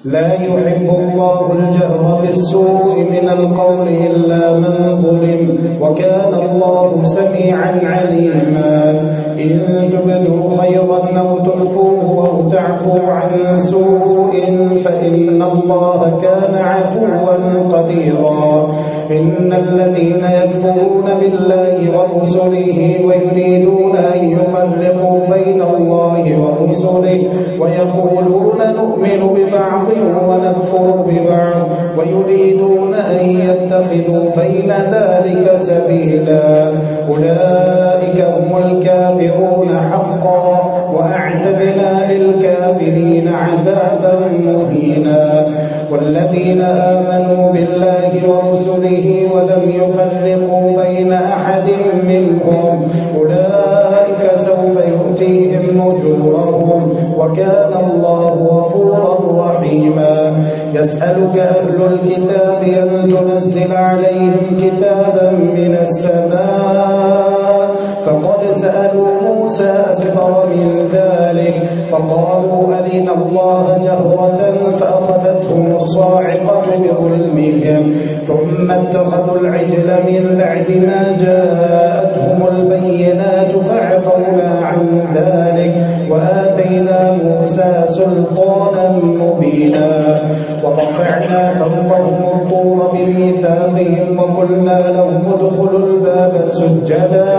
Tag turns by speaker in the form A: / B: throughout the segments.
A: لا يحب الله الجهر بالسوء من القول إلا من ظلم، وكان الله سميعا عليما. إن تبدوا خيرا أو تخفوه أو تعفوا عن سوء فإن الله كان عفوا قديرا. إن الذين يكفرون بالله ورسله ويريدون أن يفرقوا بين الله ورسله ويقولون نؤمن ببعض ونكفر ببعض ويريدون أن يتخذوا بين ذلك سبيلا، أولئك هم الكافرون حقا، وأعتدنا للكافرين عذابا مهينا. والذين آمنوا بالله ورسله ولم يفرقوا بين أحد منهم أولئك سوف يؤتيهم أجورهم، وكان الله غفورا رحيما. يسألك أهل الكتاب أن تنزل عليهم كتابا من السماء، فقد سألوا موسى أكبر من ذلك فقالوا أرنا الله جهرة فأخذتهم الصاعقة بظلمهم، ثم اتخذوا العجل من بعد ما جاءتهم البينات فعفونا عن ذلك وآتينا موسى سلطانا مبينا. ورفعنا فوقهم الطور بميثاقهم وقلنا لهم ادخلوا الباب سجدا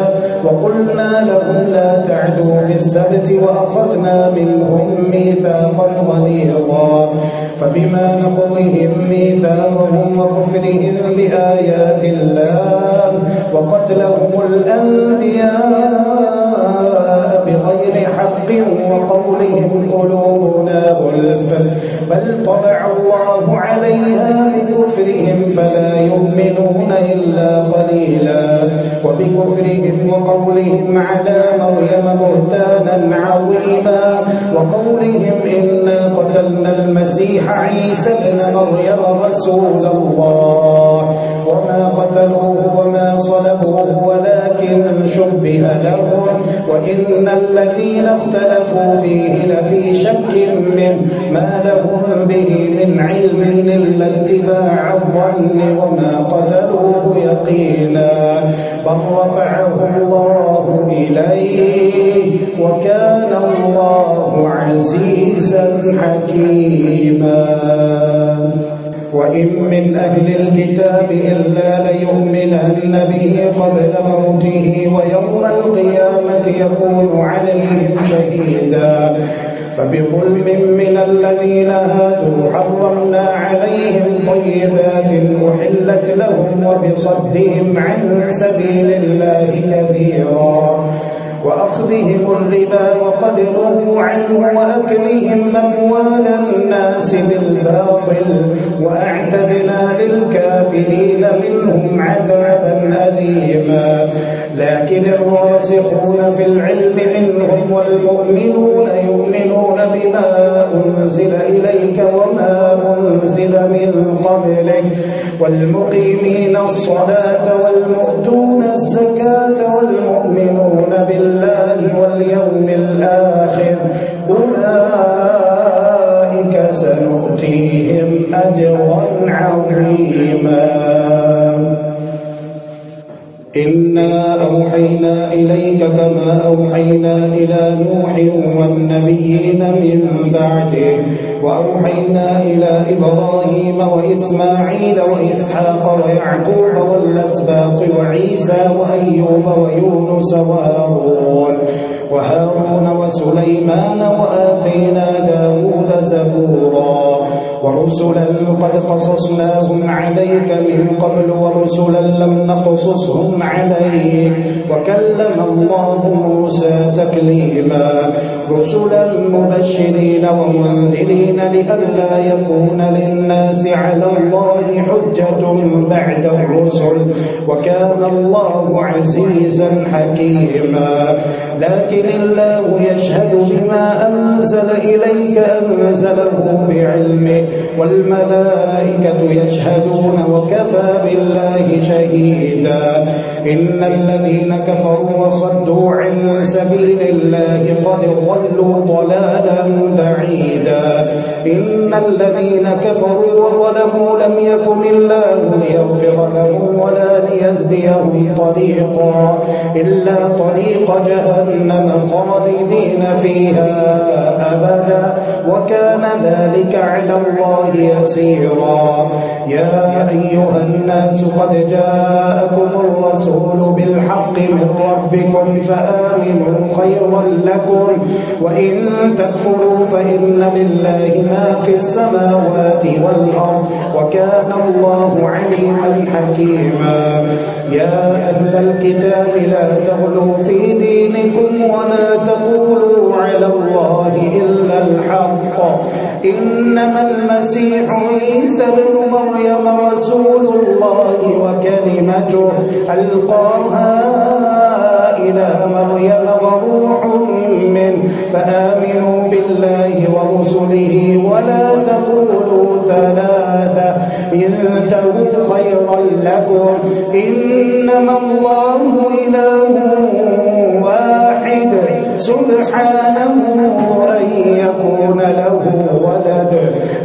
A: وقلنا لهم لا تعدوا في السبت وأخذنا منهم ميثاقا غليظا. فبما نقضهم ميثاقهم وكفرهم بآيات الله وقتلهم الأنبياء بغير حق وقولهم قلوبنا غلف بل طبع الله عليها بكفرهم فلا يؤمنون إلا قليلا. وبكفرهم وقولهم على مريم بهتانا عظيما وقولهم إنا قتلنا المسيح عيسى ابن مريم رسول الله وما قتلوه وما صلبوه ولكن شبه لهم وإن الذين اختلفوا فيه لفي شك منه ما لهم به من علم إلا اتباع الظن وما قتلوه يقينا بل رفعه الله إليه وكان الله عزيزا حكيما. وإن من أهل الكتاب إلا ليؤمنن به قبل موته ويوم القيامة يكون عليهم شهيدا. فبظلم من الذين هادوا حرمنا عليهم طيبات أحلت لهم وبصدهم عن سبيل الله كثيرا وأخذهم الربا وقد نهوا عنه وأكلهم أموال الناس بالباطل وأعتدنا للكافرين منهم عذابا أليما. لكن الراسخون في العلم منهم والمؤمنون يؤمنون بما أنزل إليك وما أنزل من قبلك والمقيمين الصلاة والمؤتون الزكاة والمؤمنون بالله واليوم الآخر أولئك سنؤتيهم أجرا عظيما. إنا أوحينا إليك كما أوحينا إلى نوح والنبيين من بعده وأوحينا إلى إبراهيم وإسماعيل وإسحاق ويعقوب والأسباط وعيسى وأيوب ويونس وهارون وسليمان وآتينا داود زبورا ورسلا قد قصصناهم عليك من قبل ورسلا لم نقصصهم عليك وكلم الله موسى تكليما. رسلا مبشرين ومنذرين لئلا يكون للناس على الله حجة بعد الرسل وكان الله عزيزا حكيما. لكن الله يشهد بما أنزل إليك أنزله بعلمه والملائكة يشهدون وكفى بالله شهيدا. إن الذين كفروا وصدوا عن سبيل الله قد ضلوا ضلالا بعيدا. إن الذين كفروا وظلموا لم يكن الله ليغفر لهم ولا ليهديهم طريقا إلا طريق جهنم خالدين فيها أبدا وكان ذلك على الله يسيرا. يا أيها الناس قد جاءكم الرسول بالحق من ربكم فآمنوا خيرا لكم وإن تكفروا فإن لله ما في السماوات والأرض وكان الله عليما حكيما. يا أهل الكتاب لا تغلوا في دينكم ولا تقولوا على الله إلا الحق إنما المسيح عيسى ابن مريم رسول الله وكلمته ألقاها إلى مريم وروح منه فآمنوا بالله ورسله ولا تقولوا ثلاثة انتهوا خيرا لكم إنما الله إله واحد سبحانه أن يكون له ولد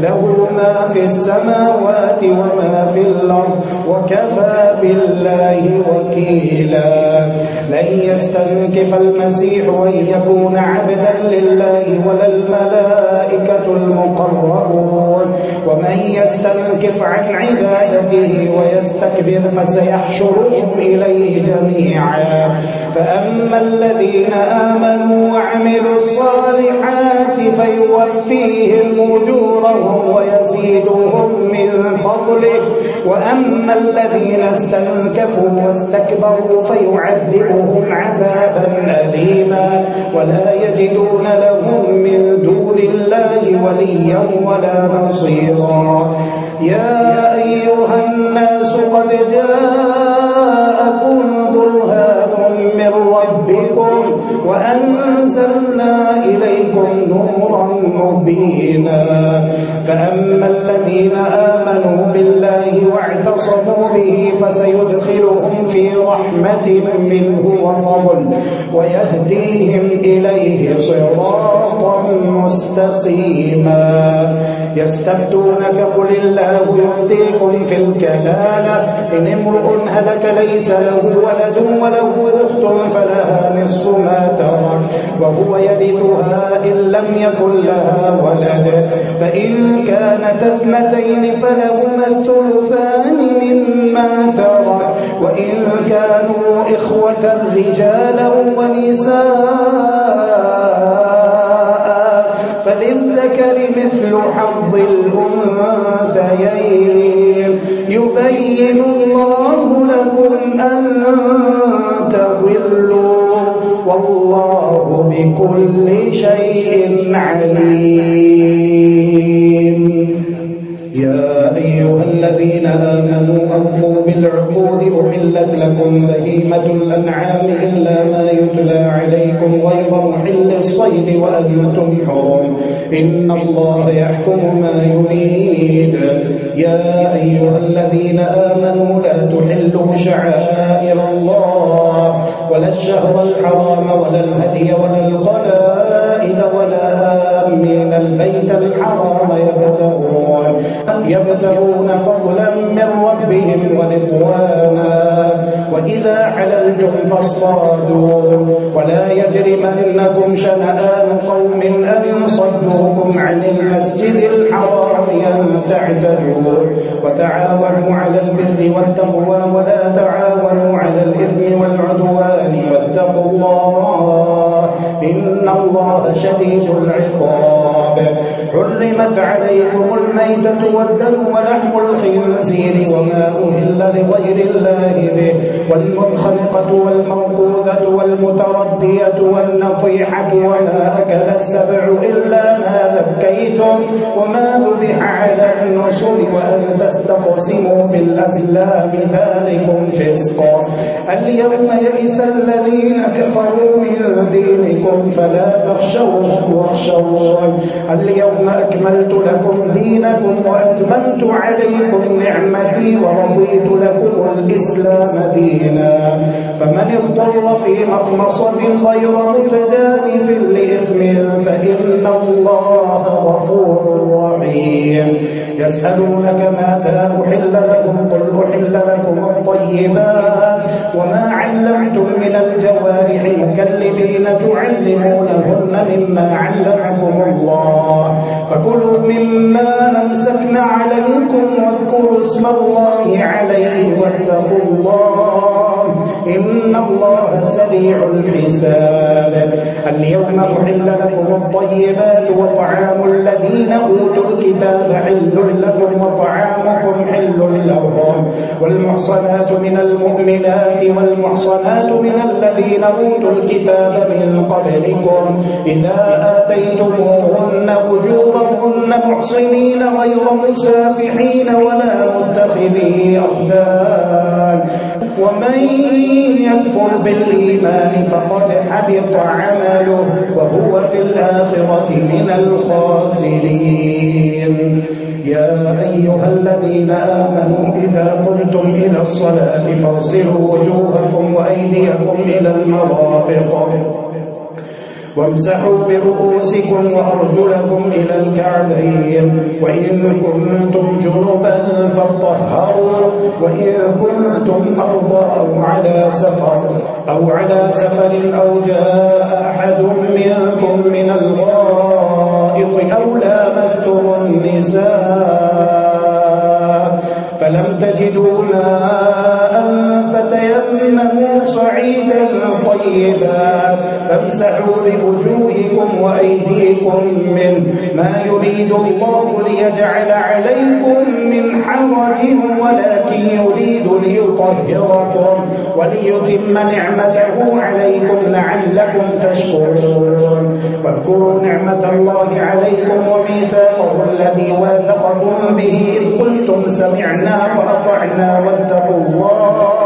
A: له ما في السماوات وما في الأرض وكفى بالله وكيلا. لن يستنكف المسيح أن يكون عبدا لله ولا الملائكة المقربون ومن يستنكف عن عبادته ويستكبر فسيحشرهم إليه جميعا. فأما الذين آمنوا وعملوا الصالحات فيوفيهم أجورهم ويزيدهم من فضله وأما الذين استنكفوا واستكبروا فيعذبهم عذابا أليما ولا يجدون لهم من دون الله وليا ولا نصيرا. يا أيها الناس قد جاءكم برهان من ربكم وأنزلنا إليكم نورا مبينا. فأما الذين آمنوا بالله واعتصموا به فسيدخلهم في رحمة منه وفضل ويهديهم إليه صراطا مستقيما. يستفتونك قل الله يفتيكم في الكلالة إن امرؤ هلك ليس له ولد وله أخت فلها نصف ما ترك وهو يرثها إن لم يكن لها ولد فإن كانت اثنتين فلهما الثلثان مما ترك وإن كانوا إخوة رجالا ونساء فللذكر مثل حظ الأنثيين يبين الله لكم أن تضلوا والله بكل شيء عليم. يا أيها الذين آمنوا أوفوا بالعقود أحلت لكم بهيمة الأنعام إلا ما يتلى عليكم غير محل الصيد وأنتم حرم إن الله يحكم ما يريد. يا أيها الذين آمنوا لا تحلوا شعائر الله ولا الشهر الحرام ولا الهدي ولا القلائد ولا آمين البيت الحرام يبتغون فضلا من ربهم ورضوانا وإذا حللتم فاصطادوا ولا يجرمنكم شنآن قوم أن صدوكم عن المسجد الحرام أن تعتدوا وتعاونوا على البر والتقوى ولا تعاونوا على الإثم والعدوان واتقوا الله إن الله شديد العقاب. حرمت عليكم الميتة والدم ولحم الخنزير وما أهل لغير الله به والمنخنقة والموقوذة والمتردية والنطيحة وما أكل السبع إلا ما ذكيتم وما ذبح على النصر وأن تستقسموا بالأزلام ذلكم فسق. اليوم يئس الذين كفروا من دينكم فلا تخشوهم واخشون اليوم اليوم أكملت لكم دينكم وأتممت عليكم نعمتي ورضيت لكم الإسلام دينا فمن اضطر في مخمصة غير متجانف لإثم فإن الله غفور رحيم يسألونك ماذا أحل لكم قل أحل لكم الطيبات وما علمتم من الجوارح مكلبين تعلمونهن مما علمكم الله فكلوا مما أمسكن عليكم واذكروا اسم الله عليه واتقوا الله إن الله سريع الحساب اليوم أحل لكم الطيبات وطعام الذين أوتوا الكتاب حل لكم وطعامكم حل لهم والمحصنات من المؤمنات والمحصنات من الذين أوتوا الكتاب من قبلكم إذا آتيتموهن أجورهن محصنين غير مسافحين ولا متخذي أخدان ومن يكفر بالإيمان فقد حبط عمله وهو في الآخرة من الخاسرين يا أيها الذين آمنوا إذا قمتم إلى الصلاة فاغسلوا وجوهكم وأيديكم إلى المرافق وامسحوا برؤوسكم وأرجلكم إلى الكعبين وإن كنتم جنبا فاطهروا وإن كنتم مرضى أو على سفر أو جاء أحد منكم من الغائط أو لامستم النساء فلم تجدوا ماء فتيمموا صعيدا طيبا فامسحوا بوجوهكم وأيديكم منه ما يريد الله ليجعل عليكم من حرج ولكن يريد ليطهركم وليتم نعمته عليكم لعلكم تشكرون واذكروا نعمة الله عليكم وميثاقه الذي واثقكم به إذ قلتم سمعنا وأطعنا واتقوا الله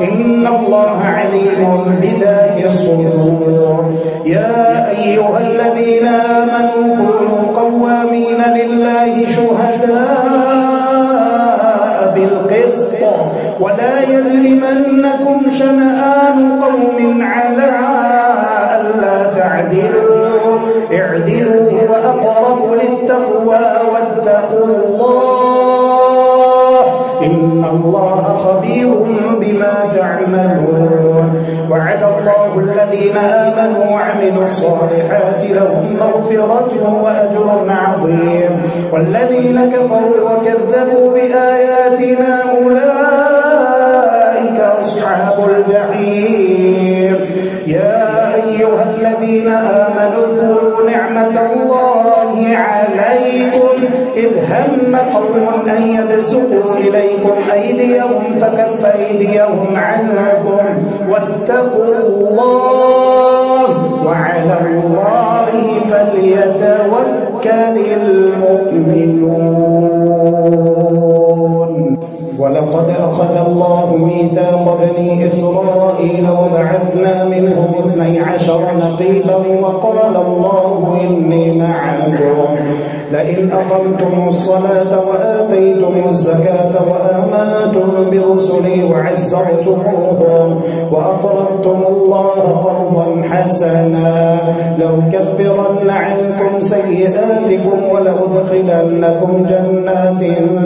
A: إن الله عليم بذات الصدور يا أيها الذين آمنوا كونوا قوامين لله شهداء بالقسط ولا يجرمنكم شنآن قوم على ألا تعدلوا اعدلوا هو أقرب للتقوى واتقوا الله إن الله خبير بما تعملون وعد الله الذين آمنوا وعملوا الصالحات لهم مغفرة وأجر عظيم والذين كفروا وكذبوا بآياتنا أولئك أصحاب الجحيم يا أيها الذين آمنوا اذكروا نعمة الله عليكم إذ هم قوم أن يبسطوا إليكم أيديهم فكف أيديهم عنكم واتقوا الله وعلى الله فليتوكل المؤمنون ولقد أخذ الله ميثاق بني إسرائيل وبعثنا منهم 12 نقيبا وقال الله إني معكم لئن أقمتم الصلاة وآتيتم الزكاة وآمنتم برسلي وعزرتموهم وأقرضتم الله قرضا حسنا لأكفرن عنكم سيئاتكم ولأدخلنكم جنات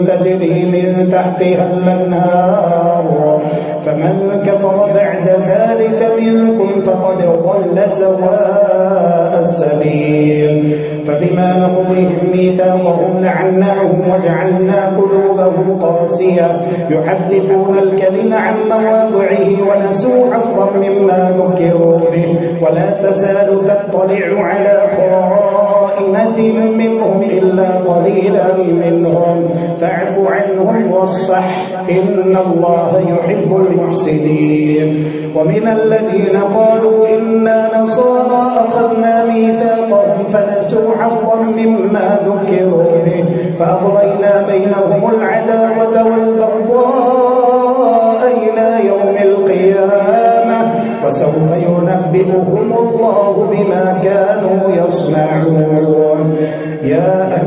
A: تجري من تحتها الأنهار فمن كفر بعد ذلك منكم فقد ضل سواء السبيل فبما نقضيهم ميثاقهم لعناهم وجعلنا قلوبهم قاسية يحرفون الكلم عن مواضعه ونسوا حظا مما ذكروا به ولا تزال تطلع على خائنة منهم إلا قليلا منهم فاعف عنهم واصفح إن الله يحب المحسنين ومن الذين قالوا إنا نصارى أخذنا ميثاقهم فنسوا حظا مما ذكروا به فأغرينا بينهم العداوة والبغضاء إلى يوم القيامة وسوف ينبئهم الله بما كانوا يصنعون يا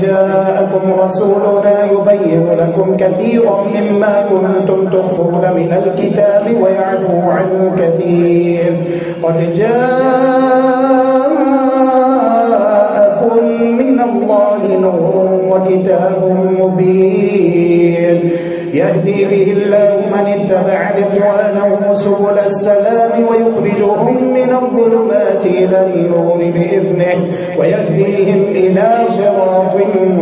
A: جاءكم رسولنا يبين لكم كثيرا مما كنتم تخفون من الكتاب ويعفو عن كثير قد جاءكم من الله نور وكتاب مبين يهدي به الله من اتبع رضوانه سبل السلام ويخرجهم من الظلمات إلى النور بإذنه ويهديهم إلى صراط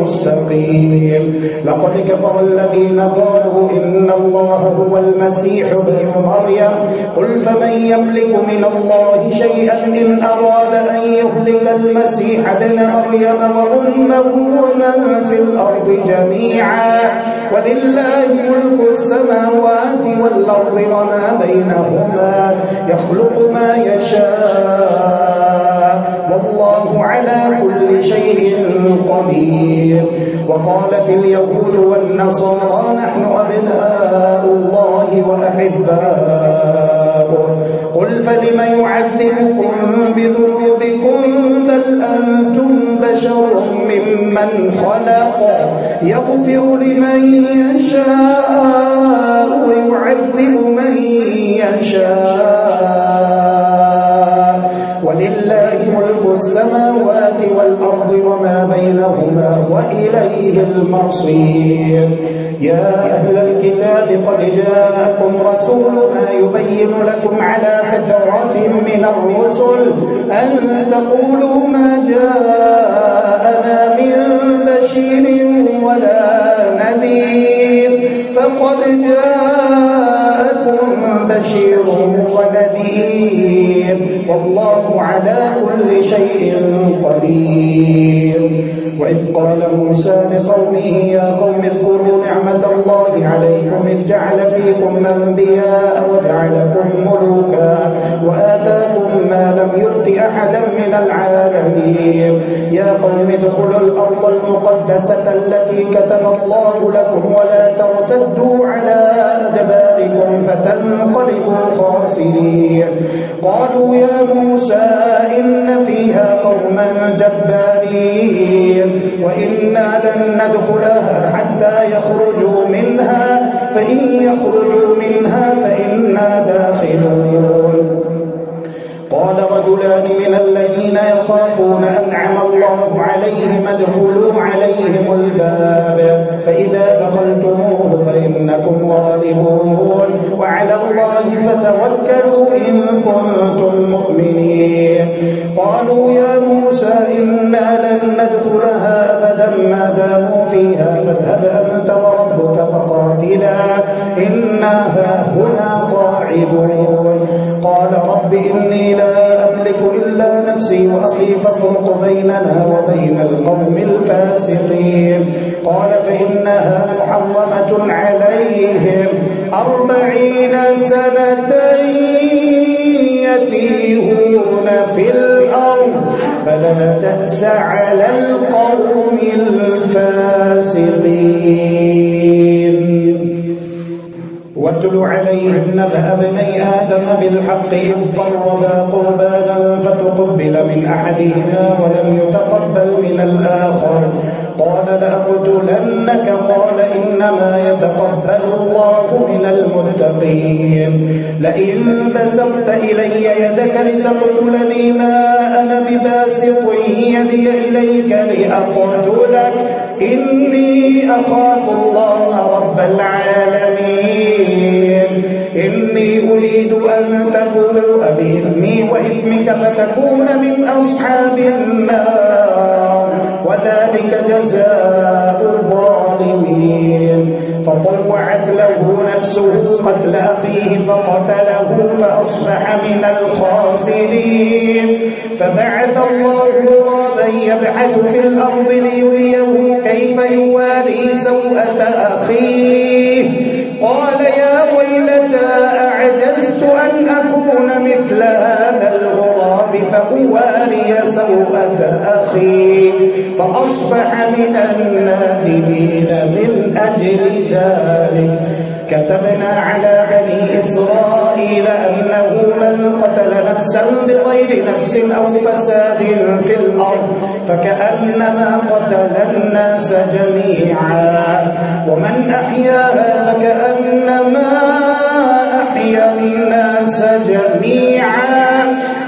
A: مستقيم لقد كفر الذين قالوا إن الله هو المسيح ابن مريم قل فمن يملك من الله شيئا إن أراد أن يهلك المسيح ابن مريم وأمه ومن في الأرض جميعا ولله ملك السماوات والأرض وما بينهما يخلق ما يشاء والله على كل شيء قدير وقالت اليهود والنصارى نحن أبناء الله وأحباؤه قل فلم يعذبكم بذنوبكم بل أنتم بشر ممن خلق يغفر لمن يشاء ويعذب من يشاء ولله ملك السماوات والأرض وما بينهما وإليه المصير يا أهل الكتاب قد جاءكم رسولنا يبين لكم على فترات من الرسل أن تقولوا ما جاءنا من بشير ولا نذير فقد جاءكم بشير ونذير والله على كل شيء قدير وإذ قال موسى لقومه يا قوم اذكروا نعمة الله عليكم إذ جعل فيكم أنبياء وجعلكم ملوكا وآتاكم ما لم يؤت أحدا من العالمين يا قوم ادخلوا الأرض المقدسة التي كتب الله لكم ولا ترتدوا على أدباركم فتنقلبوا خاسرين قالوا يا موسى إن فيها قوما جبارين وإنا لن ندخلها حتى يخرجوا منها فإن يخرجوا منها فإنا داخلون قال رجلان من الذين يخافون أنعم الله عليهم ادخلوا عليهم الباب فإذا دخلتموه فإنكم غالبون وعلى الله فتوكلوا إن كنتم مؤمنين قالوا يا موسى إنا لن ندخلها أبدا ما داموا فيها فاذهب أنت وربك فقاتلا إنا هاهنا قاعدون قال رب إني لا أملك إلا نفسي وأخي فافرق بيننا وبين القوم الفاسقين قال فإنها محرمة عليهم 40 سنة يتيهون في الأرض فلا تأس على القوم الفاسقين واتل عليهم نبأ ابني آدم بالحق إذ قربا قربانا فتقبل من أحدهما ولم يتقبل من الآخر قال لأقتلنك قال إنما يتقبل الله من المتقين لئن بسطت إلي يدك لتقتلني ما أنا بباسط يدي إليك لأقتلك إني أخاف الله رب العالمين إني أريد أن تبوء بإثمي وإثمك فتكون من أصحاب النار وذلك جزاء الظالمين فطوعت له نفسه قتل أخيه فقتله فأصبح من الخاسرين فبعث الله غرابا يبحث في الأرض ليريه كيف يواري سوءة أخيه قال يا ويلتى أعجزت أن أكون مثل هذا الغراب فأواري سوءة أخي فأصبح من النادمين من أجل ذلك كتبنا على بني إسرائيل أنه من قتل نفسا بغير نفس أو فساد في الأرض فكأنما قتل الناس جميعا ومن أحياها فكأنما أحيا الناس جميعا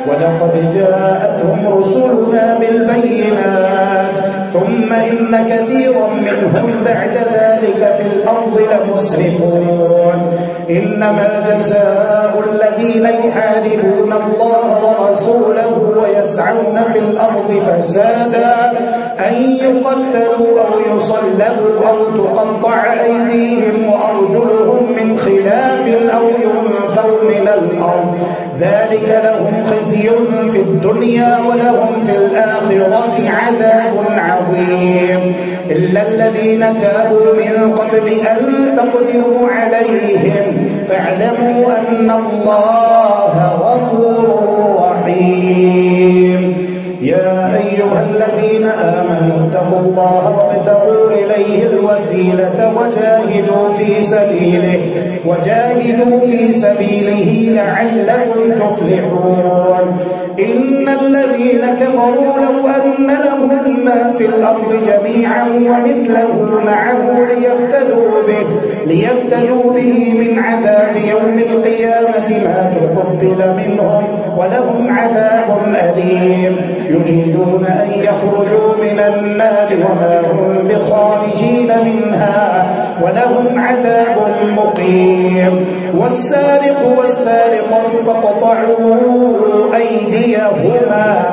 A: ولقد جاءتهم رسلنا بالبينات ثم إن كثيرا منهم بعد ذلك في الأرض لمسرفون إنما جزاء الذين يحاربون الله ورسوله ويسعون في الأرض فسادا أن يقتلوا أو يصلبوا أو تقطع أيديهم وأرجلهم من خلاف أو ينفوا من الأرض ذلك لهم خزي في الدنيا ولهم في الآخرة عذاب عظيم إلا الذين تابوا من قبل أن تقدروا عليهم فاعلموا أن الله غفور رحيم يا أيها الذين آمنوا اتقوا الله وابتغوا إليه الوسيلة وجاهدوا في سبيله لعلكم تفلحون إن الذين كفروا لو أن لهم ما في الأرض جميعا ومثله معه ليفتدوا به من عذاب يوم القيامة ما تقبل منهم ولهم عذاب أليم يريدون أن يخرجوا من النار وما هم بخارجين منها ولهم عذاب مقيم والسارق والسارقة فاقطعوا أيديهما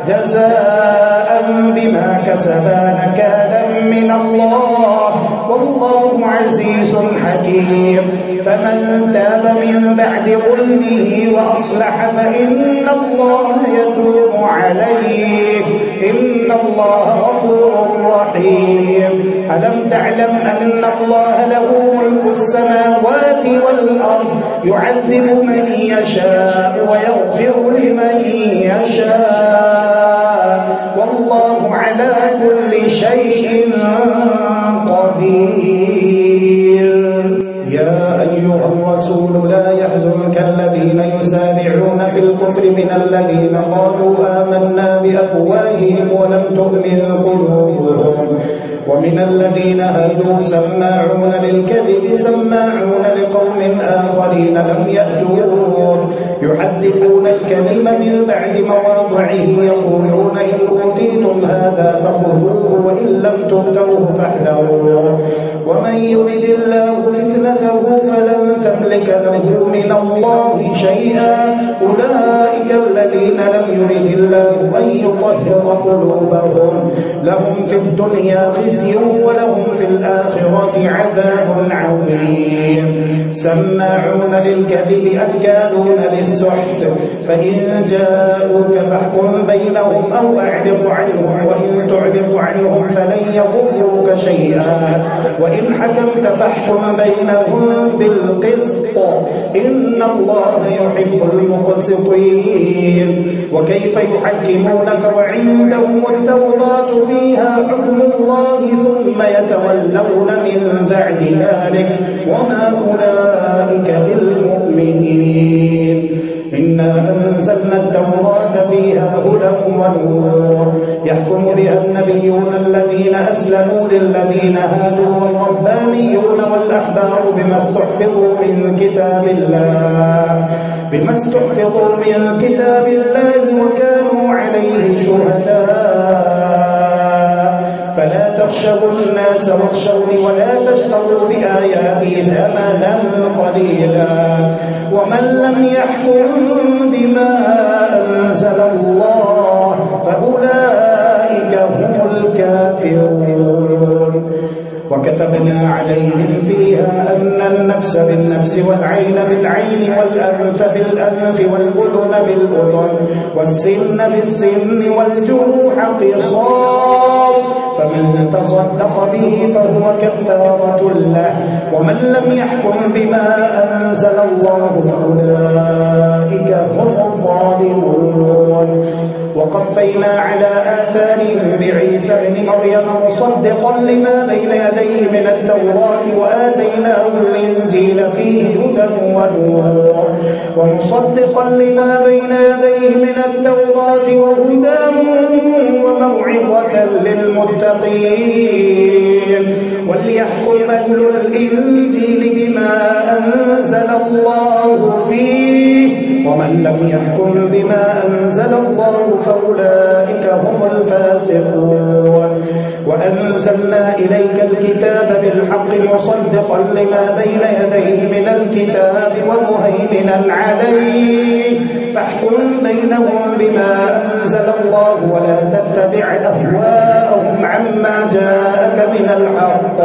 A: جزاء بما كسبا نكالا من الله والله عزيز حكيم فمن تاب من بعد ظلمه وأصلح فإن الله يتوب عليه إن الله غفور رحيم ألم تعلم أن الله له ملك السماوات والأرض يعذب من يشاء ويغفر لمن يشاء والله على كل شيء قدير يا أيها الرسول لا يحزنك الذين يسارعون في الكفر من الذين قالوا آمنا بأفواههم ولم تؤمن قلوبهم ومن الذين هادوا سماعون للكذب سماعون لقوم آخرين لم يأتوك يحدثون الكلم من بعد مواضعه يقولون إن أوتيتم هذا فخذوه وإن لم تؤتوه فاحذروه ومن يرد الله فتنته فلن تملك له من الله شيئا أولئك الذين لم يرد الله أن يطهر قلوبهم لهم في الدنيا خزي ولهم في الآخرة عذاب عظيم سماعون للكذب أكالون للسحت فإن جاءوك فاحكم بينهم أو أعرض عنهم وإن تعرض عنهم فلن يضروك شيئا وإن حكمت فاحكم بينهم بالقسط إن الله يحب المقسطين وكيف يحكمونك وعندهم التوراة فيها حكم الله ثم يتولون من بعد ذلك وما أولئك بالمؤمنين إنا أنزلنا التوراة فيها هدى ونور يحكم بها النبيون الذين أسلموا للذين هادوا والربانيون والأحبار بما استحفظوا من كتاب الله وكانوا عليه شهداء فلا تخشوا الناس واخشوني ولا تشتروا بآياتي ثمنا قليلا ومن لم يحكم بما أنزل الله فأولئك هم الكافرون وكتبنا عليهم فيها أن النفس بالنفس والعين بالعين والأنف بالأنف والأذن بالأذن والسن بالسن والجروح قصاص فمن تصدق به فهو كفارة له ومن لم يحكم بما أنزل الله فأولئك هم الظالمون وقفينا على آثارهم بعيسى بن مريم مصدقا لما بين يديه من التوراة وآتيناه الإنجيل فيه هدى ونور ومصدقا لما بين يديه من التوراة وهدى وموعظة للمتقين وليحكم أهل الإنجيل بما أنزل الله فيه ومن لم يحكم بما أنزل الله فأولئك هم الفاسقون وأنزلنا إليك الكتاب بالحق مصدقا لما بين يديه من الكتاب ومهيمنا عليه فاحكم بينهم بما أنزل الله ولا تتبع أهواءهم عما جاءك من الحق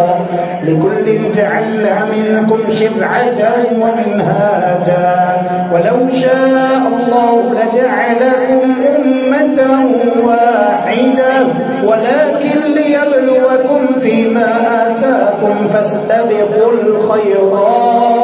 A: لكل جعلنا منكم شرعة ومنهاجا ولو شاء الله لجعلكم أمة واحدة ولكن ليبلوكم فيما آتاكم فاستبقوا الخيرات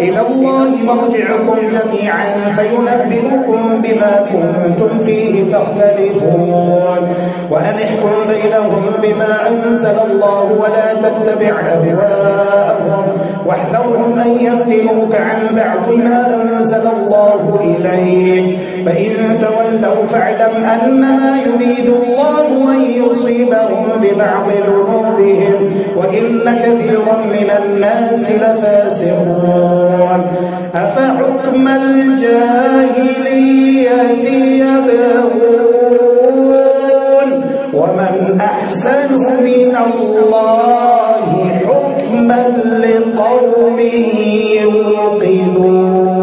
A: إلى الله مرجعكم جميعا فينبئكم بما كنتم فيه تختلفون وأن احكم بينهم بما أنزل الله ولا تتبع أهواءهم واحذرهم أن يفتنوك عن بعض ما أنزل الله إليك فإن تولوا فاعلم أنما يريد الله أن يصيبهم ببعض ذنوبهم وإن كثيرا من الناس لفاسقون أفحكم الجاهلية يبغون ومن أحسن من الله حكما لقوم يوقنون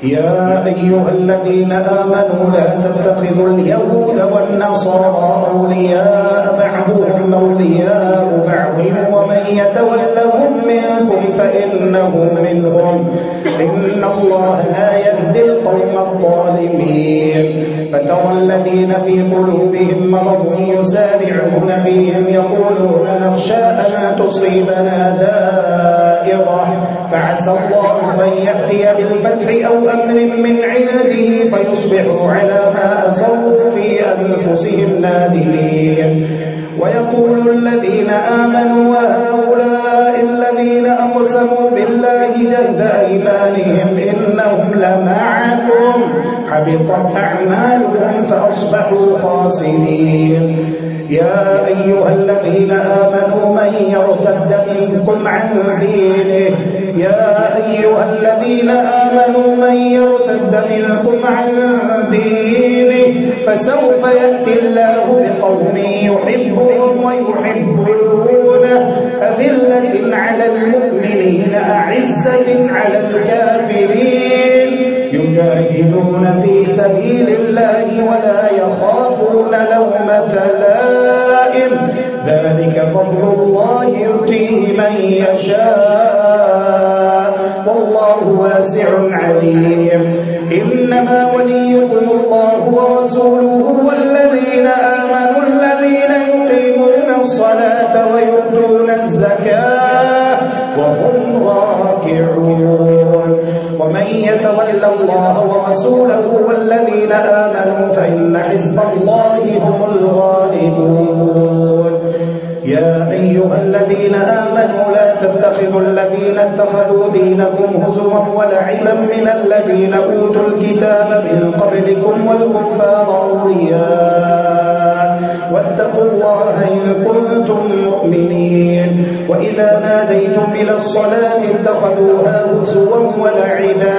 A: يا أيها الذين آمنوا لا تتخذوا اليهود والنصارى أولياء بعضهم أولياء بعض ومن يتولهم منكم فإنه منهم إن الله لا يهدي القوم الظالمين فترى الذين في قلوبهم مرض يسارعون فيهم يقولون نخشى أن تصيبنا دائرة فعسى الله أن يأتي بالفتح أو أمر من عنده فيصبحوا على ما أسروا في أنفسهم نادمين ويقول الذين آمنوا وهؤلاء الذين أقسموا بالله جهد أيمانهم إنهم لمعكم حبطت أعمالهم فأصبحوا خاسرين يا أيها الذين آمنوا من يرتد منكم عن دينه يا أيها الذين آمنوا من يرتد منكم عن دينه فسوف يأتي الله بقوم يحبهم ويحبونه أذلة على المؤمنين أعزة على الكافرين يجاهدون في سبيل الله ولا يخافون لومة لائم ذلك فضل الله يؤتيه من يشاء والله واسع عليم إنما وليكم الله ورسوله والذين آمنوا الذين يقيمون الصلاة ويؤتون الزكاة وهم راكعون ومن يتول الله ورسوله والذين آمنوا فإن حزب الله هم الغالبون يا أيها الذين آمنوا لا تتخذوا الذين اتخذوا دينكم هزوا ولعبا من الذين أوتوا الكتاب من قبلكم والكفار أولياء واتقوا الله إن كنتم مؤمنين وإذا ناديتم إلى الصلاة اتخذوها هزوا ولعبا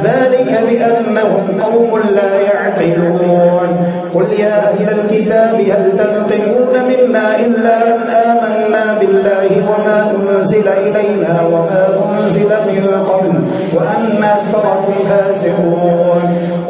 A: ذلك بأنهم قوم لا يعقلون قل يا أهل الكتاب هل تنقمون منا إلا أن آمنا بالله وما أنزل إلينا وما أنزل من قبل وأن أكثرهم فاسقون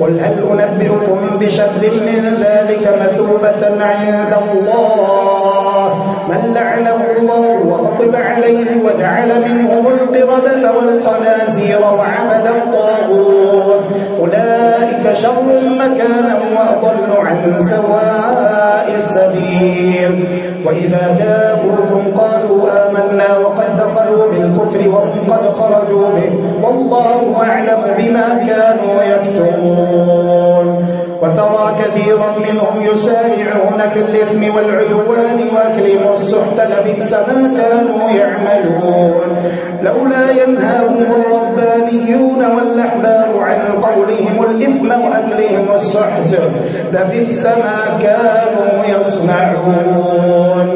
A: قل هل أنبئكم بشر من ذلك مثوبة عند الله من لعنه الله وغضب عليه وجعل منهم القردة والخنازير وعبد الطاغوت أولئك شر مكانا وأضل عن سواء السبيل وإذا جاءوكم قالوا آمنا وقد دخلوا بالكفر الكفر وهم قد خرجوا به والله أعلم بما كانوا يكتمون. وترى كثيرا منهم يسارعون في الإثم والعدوان وأكلهم السحت لبئس ما كانوا يعملون. لولا ينهاهم الربانيون والأحبار عن قولهم الإثم وأكلهم السحت لبئس ما كانوا يصنعون.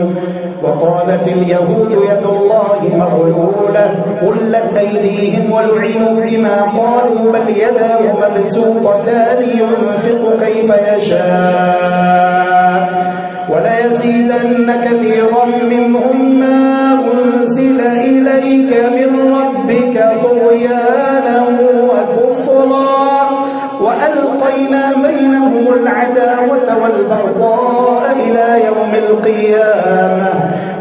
A: وقالت اليهود يد الله مغلولة غلت أيديهم ولعنوا بما قالوا بل يداه مبسوطتان ينفق كيف يشاء وليزيدن كثيرا منهم ما أنزل إليك من ربك طغيانا وكفرا وألقينا بينهم العداوة والبغضاء إلى يوم القيامة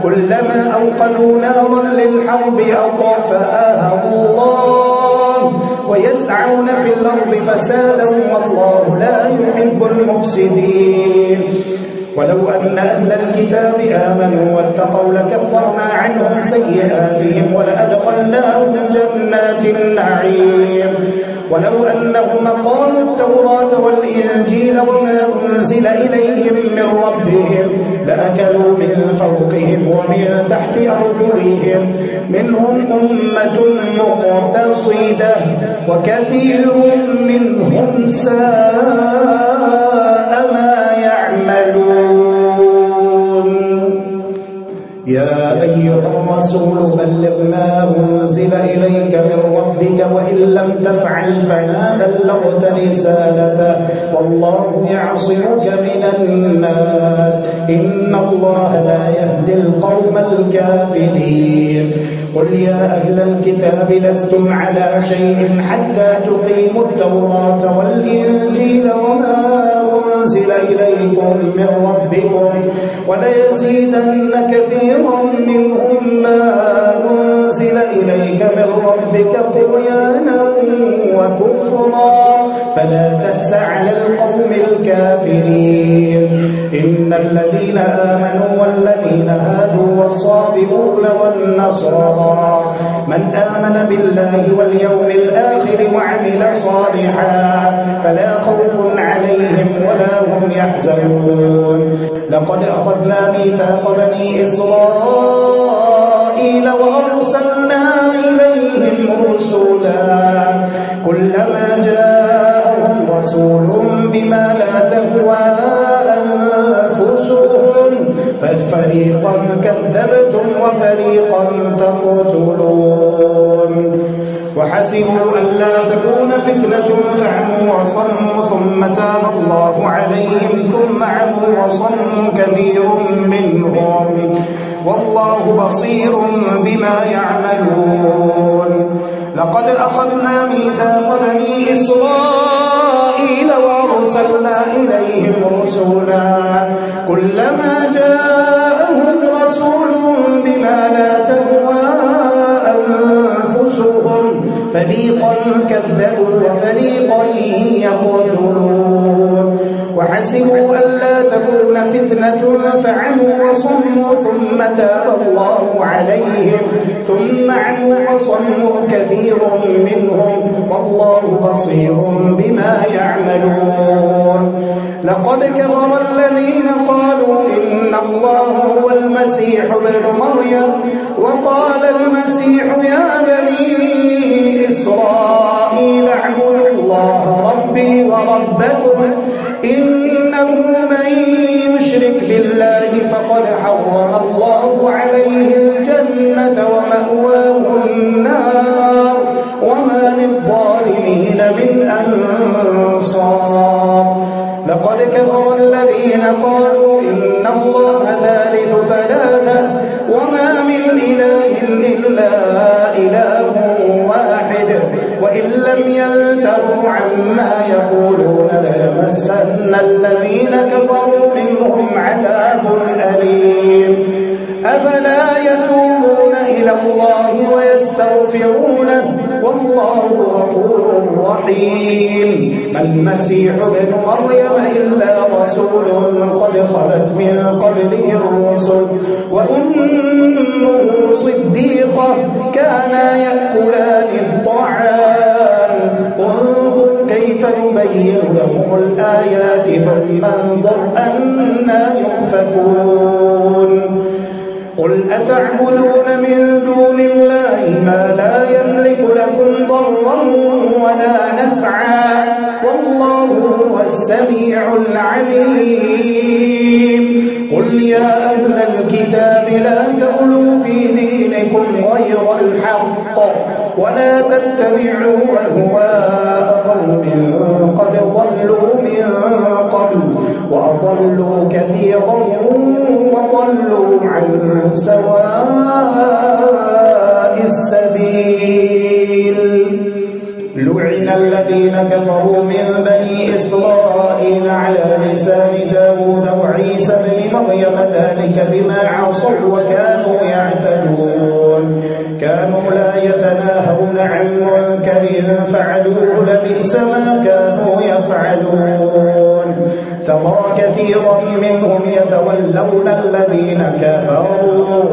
A: كلما أوقدوا نارا للحرب أطفأها الله ويسعون في الأرض فسادا والله لا يحب المفسدين. ولو أن أهل الكتاب آمنوا واتقوا لكفرنا عنهم سيئاتهم ولأدخلناهم جنات النعيم. ولو أنهم أقاموا التوراة والإنجيل وما أنزل إليهم من ربهم لأكلوا من فوقهم ومن تحت أرجلهم منهم أمة مقتصدة وكثير منهم ساء ما يعملون. يا أيها الرسول بلغ ما أنزل إليك من ربك وإن لم تفعل فما بلغت رسالته والله يعصمك من الناس إن الله لا يهدي القوم الكافرين. قل يا أهل الكتاب لستم على شيء حتى تقيموا التوراة والإنجيل وما أنزل إليكم من ربكم وليزيدن كثيرا منهم ما أنزل إليك من ربك طغيانا وكفرا فلا تأس على القوم الكافرين. إن الذين آمنوا والذين هادوا والصابئون والنصارى من آمن بالله واليوم الآخر وعمل صالحا فلا خوف عليهم ولا هم يحزنون. لقد أخذنا ميثاق بني إسرائيل وأرسلنا إليهم رسلا كلما جاءهم رسول بما لا تهوى أنفسهم ففريقا كذبتم وفريقا تقتلون. وحسبوا أن لا تكون فتنة فعموا وصموا ثم تاب الله عليهم ثم عموا وصموا كثير منهم والله بصير بما يعملون. لقد أخذنا ميثاق بني إسرائيل وأرسلنا إليهم رسلا كلما جاءهم رسول بما لا تهوى أنفسهم فريقا كذبوا وفريقا يقتلون. وحسبوا ألا تكون فتنة فعموا وصموا ثم تاب الله عليهم ثم عموا وصموا كثير منهم والله بصير بما يعملون. لقد كفر الذين قالوا إن الله هو المسيح ابن مريم وقال المسيح يا بني إسرائيل اعبدوا الله ربي وربكم إنه من يشرك بالله فقد حرم الله عليه الجنة ومأواه النار وما للظالمين من أنصار. لقد كفر الذين قالوا إن الله ثالث ثلاثة وما من إله إلا إله واحد وإن لم ينتهوا عما يقولون ليمسن الذين كفروا منهم عذاب أليم. أفلا يتوبون إلى الله ويستغفرونه والله غفور رحيم. ما المسيح ابن مريم إلا رسول قد خلت من قبله الرسل وأمه صديقة كانا يأكلان الطعام انظر كيف نبين لهم الآيات ثم انظر أنا يؤفكون. قل أتعبدون من دون الله ما لا يملك لكم ضرا ولا نفعا والله هو السميع العليم. قل يا أهل الكتاب لا تغلوا في دينكم غير الحق ولا تتبعوا أهواء قوم قد ضلوا من قبل وأضلوا كثيرا وضلوا عن سواء السبيل. لعن الذين كفروا من بني إسرائيل على لسان داود وعيسى بن مريم ذلك بما عصوا وكانوا يعتدون. كانوا لا يتناهون عن منكر فعلوه لبئس ما كانوا يفعلون. ترى كثيرا منهم يتولون الذين كفروا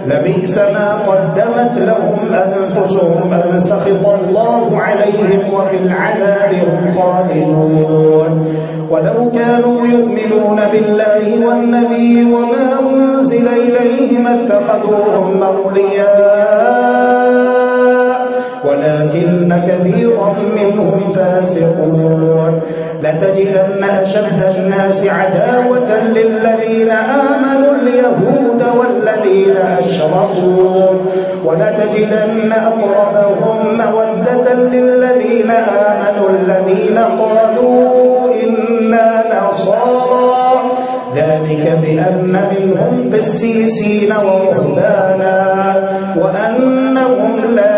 A: لبئس ما قدمت لهم أنفسهم أن سخط الله عليهم وفي العذاب هم خالدون. ولو كانوا يؤمنون بالله والنبي وما أنزل إليه ما اتخذوهم أولياء ولكن كثيرا منهم فاسقون. لتجدن أشد الناس عداوة للذين آمنوا اليهود والذين أشركوا ولتجدن أقربهم مودة للذين آمنوا الذين قالوا إنا نصارى ذلك بأن منهم قسيسين ورهبانا وأنهم لا